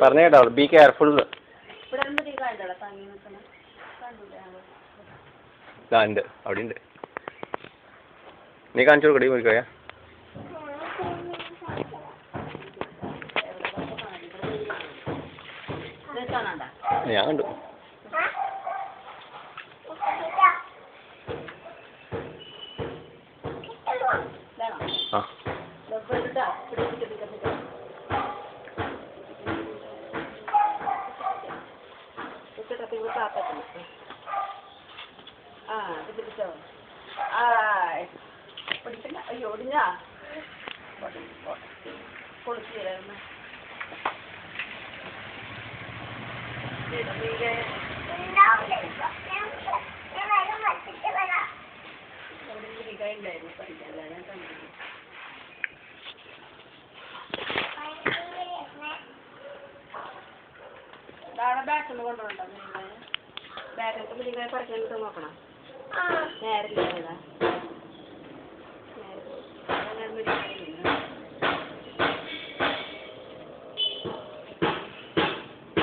പറഞ്ഞ കേട്ടോ be careful. ഉണ്ട് അവിടെ ഉണ്ട്. നീ കാണിച്ചു കൊടുക്കടി പോയിക്കോയാ. ഞാൻ കണ്ടു. ആ അയ്യോ ഒടിഞ്ഞാ ബാറ്റൊന്ന് കൊണ്ടുപോകണ്ടോ? ബാറ്റൊക്കെ പിടിക്കാൻ പറിക്കാൻ നോക്കണം. നേരില്ല